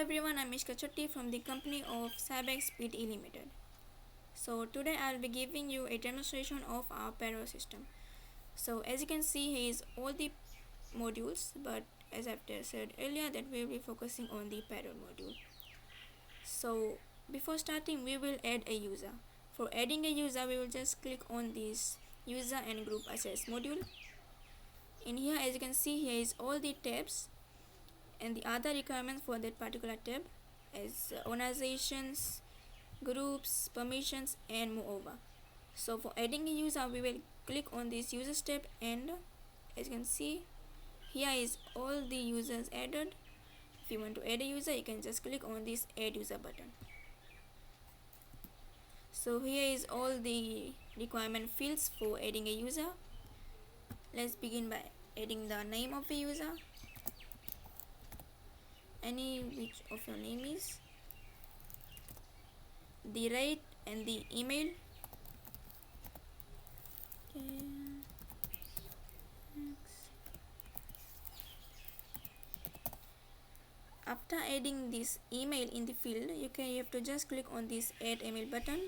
everyone, I'm Mishka Chotti from the company of Cybex Pte Limited. So today I'll be giving you a demonstration of our payroll system. So as you can see, here is all the modules, but as I've said earlier that we will be focusing on the payroll module. So before starting, we will add a user. For adding a user, we will just click on this user and group access module. In here, as you can see, here is all the tabs and the other requirements for that particular tab as organizations, groups, permissions, and moreover. So for adding a user, we will click on this users tab, and as you can see, here is all the users added. If you want to add a user, you can just click on this add user button. So here is all the requirement fields for adding a user. Let's begin by adding the name of a user, any which of your name is, the rate and the email. After adding this email in the field, you have to just click on this add email button.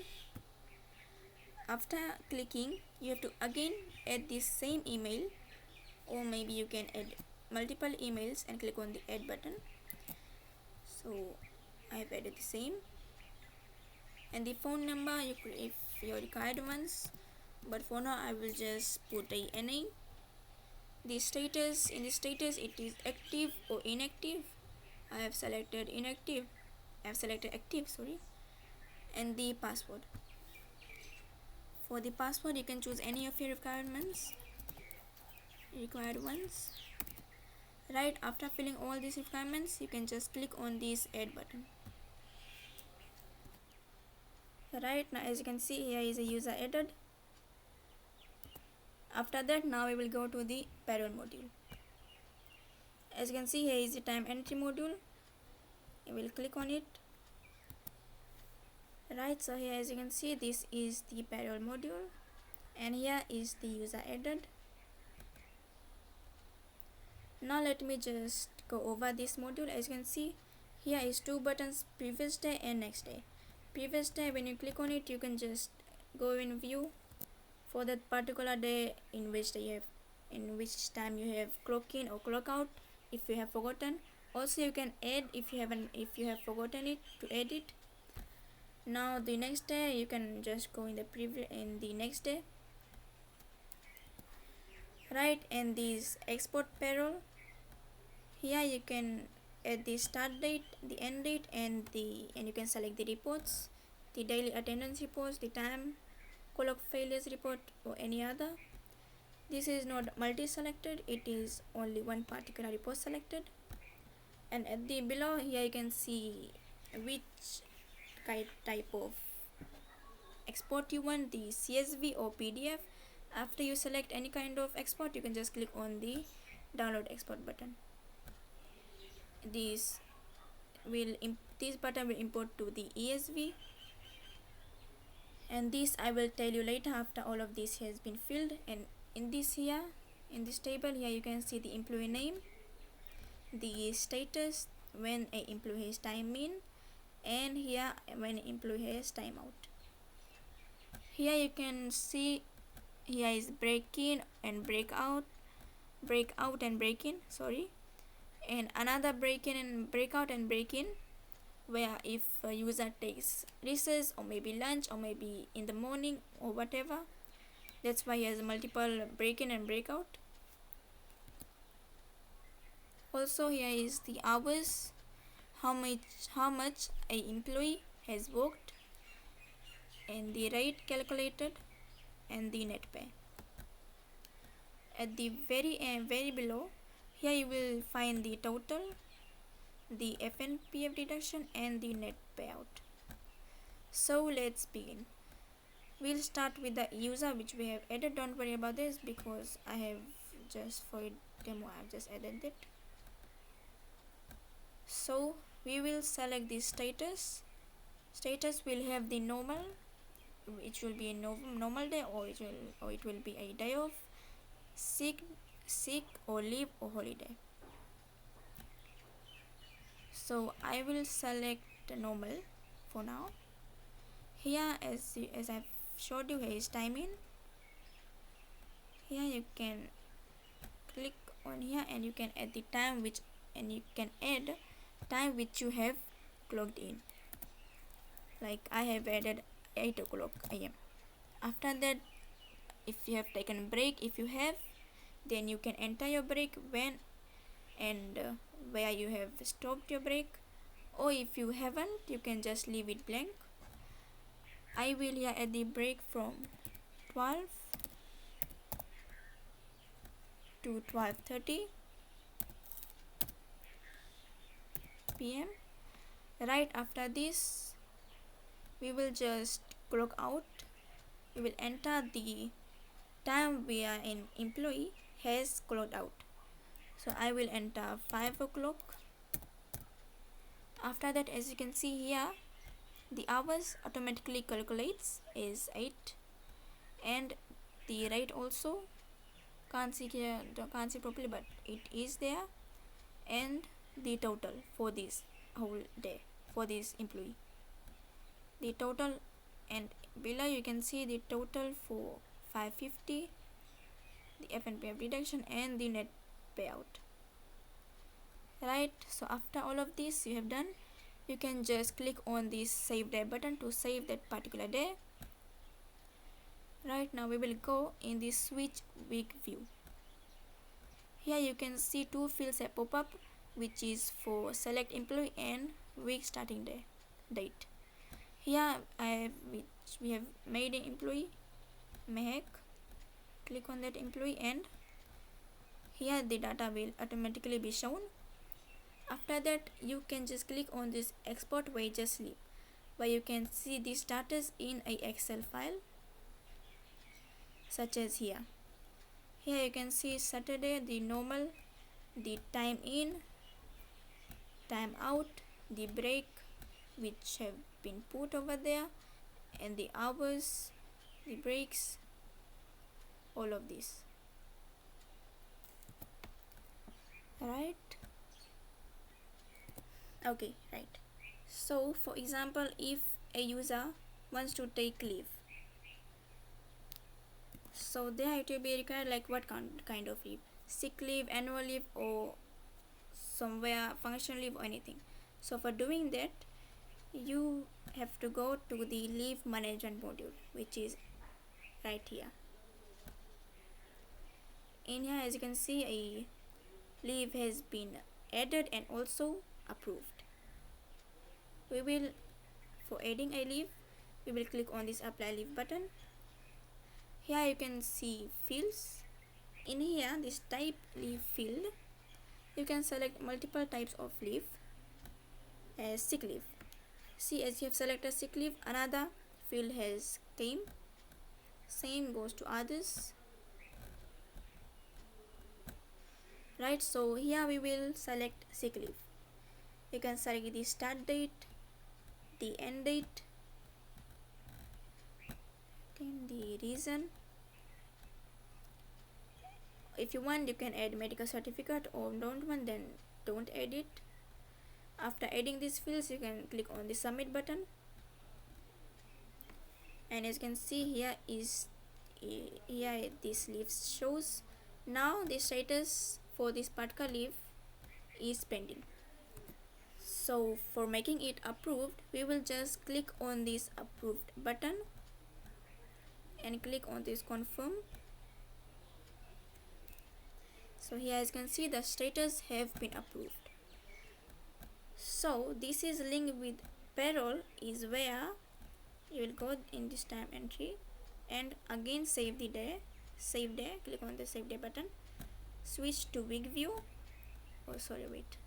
After clicking, you have to again add this same email, or maybe you can add multiple emails and click on the add button. So I have added the same, and the phone number if you required ones, but for now I will just put a NA. The status, in the status it is active or inactive. I have selected inactive. I have selected active, sorry. And the password. For the password, you can choose any of your required ones. Right after filling all these requirements, you can just click on this add button. Right now, as you can see, here is a user added. After that, now we will go to the payroll module. As you can see, here is the time entry module. I will click on it. Right, so here as you can see, this is the payroll module, and here is the user added. Now let me just go over this module. As you can see, here is two buttons, previous day and next day. Previous day, when you click on it, you can just go in view for that particular day in which time you have clock in or clock out if you have forgotten. Also you can add if you have forgotten it to add it. Now the next day, you can just go in the next day. Right, and this export payroll, here you can add the start date, the end date, and you can select the reports, the daily attendance reports, the time clock failures report, or any other. This is not multi-selected, it is only one particular report selected. And at the below here you can see which type of export you want, the CSV or PDF. After you select any kind of export, you can just click on the download export button. This button will import to the ESV, and this I will tell you later after all of this has been filled. And in this table here, you can see the employee name, the status when a employee has time in, and here when employee has time out. Here you can see here is break in and break out and break in, sorry, and another break in and break out and break in, where if a user takes recess or maybe lunch or maybe in the morning or whatever, that's why he has multiple break in and break out. Also here is the hours, how much a employee has worked, and the rate calculated, and the net pay. At the very below, here you will find the total, the FNPF deduction, and the net payout. So let's begin. We'll start with the user which we have added. Don't worry about this because I have just for a demo I have just added it. So we will select the status. Status will have the normal, which will be a normal day, or it will be a day off, sick or leave or holiday. So I will select normal for now. Here, as I've showed you, here is time in. Here you can click on here and you can add the time which, and you can add time which you have clocked in. Like I have added 8 o'clock am. After that, if you have taken break, if you have, then you can enter your break when and where you have stopped your break, or if you haven't, you can just leave it blank. I will here add the break from 12 to 12:30 p.m. Right after this, we will just clock out. We will enter the time where an employee has clocked out. So I will enter 5 o'clock. After that, as you can see here, the hours automatically calculates is 8, and the rate also can't see here, can't see properly, but it is there, and the total for this whole day for this employee, the total, and below you can see the total for 550, the F&P deduction, and the net payout. Right, so after all of this you have done, you can just click on this save day button to save that particular day. Right, now we will go in the switch week view. Here you can see two fields that pop up, which is for select employee and week starting day date. Here we have made an employee, Mehak. Click on that employee and here the data will automatically be shown. After that, you can just click on this export wages slip, where you can see the status in a Excel file, such as here. Here you can see Saturday, the normal, the time in, time out, the break which have been put over there, and the hours, the breaks, all of this. Right? Okay, right. So for example, if a user wants to take leave, so there it will be required like what kind of leave, sick leave, annual leave, or somewhere function leave, or anything. So for doing that, you have to go to the leave management module, which is right here. In here, as you can see, a leave has been added and also approved. We will, for adding a leave, we will click on this apply leave button. Here you can see fields. In here, this type leave field, you can select multiple types of leave as sick leave. See, as you have selected sick leave, another field has came. Same goes to others. Right, so here we will select sick leave. You can select the start date, the end date, and the reason. If you want, you can add medical certificate, or don't want, then don't add it. After adding these fields, you can click on the submit button, and as you can see, here this leave shows. Now the status for this particular leave is pending. So for making it approved, we will just click on this approved button and click on this confirm. So here, as you can see, the status have been approved. So this is linked with payroll, is where you will go in this time entry and again save the day, save day, click on the save day button, switch to week view. Oh sorry, wait,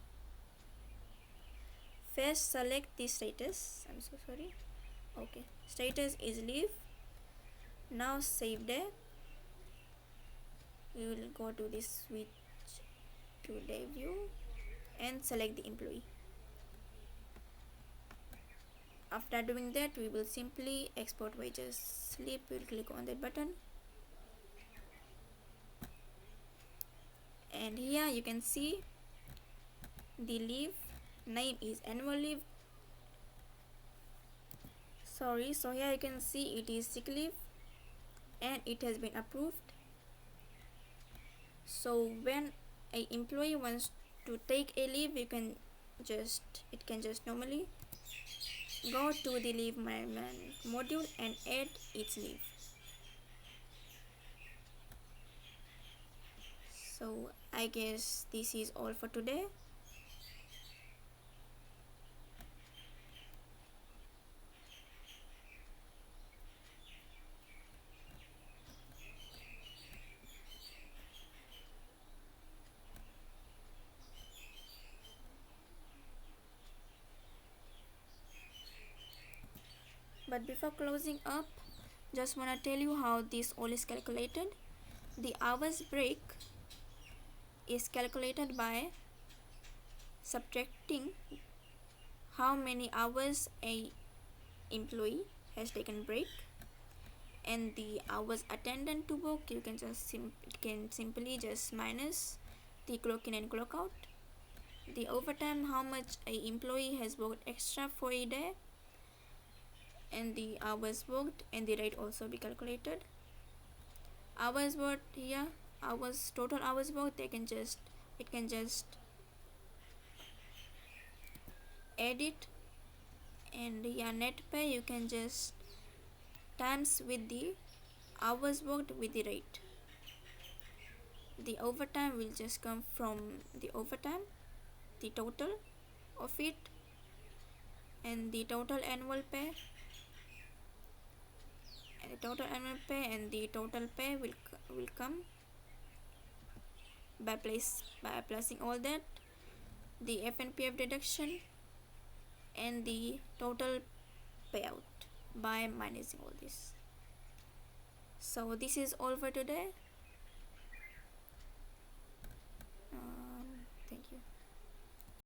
first select the status, I'm so sorry. Okay, status is leave. Now save day, we will go to this switch to day view and select the employee. After doing that, we will simply export wages slip. We will click on that button, and here you can see the leave name is annual leave. Sorry, so here you can see it is sick leave and it has been approved. So when a employee wants to take a leave, it can just normally go to the leave management module and add its leave. So I guess this is all for today. But before closing up, just wanna tell you how this all is calculated. The hours break is calculated by subtracting how many hours a employee has taken break and the hours attendant to work. You can simply just minus the clock in and clock out. The overtime, how much a employee has worked extra for a day, and the hours worked, and the rate also be calculated. Hours worked here, hours total hours worked, it can just add it, and yeah, net pay you can just times with the hours worked with the rate. The overtime will just come from the overtime, the total of it, and the total annual pay, and the total pay will come by placing all that, the FNPF deduction, and the total payout by minusing all this. So this is all for today.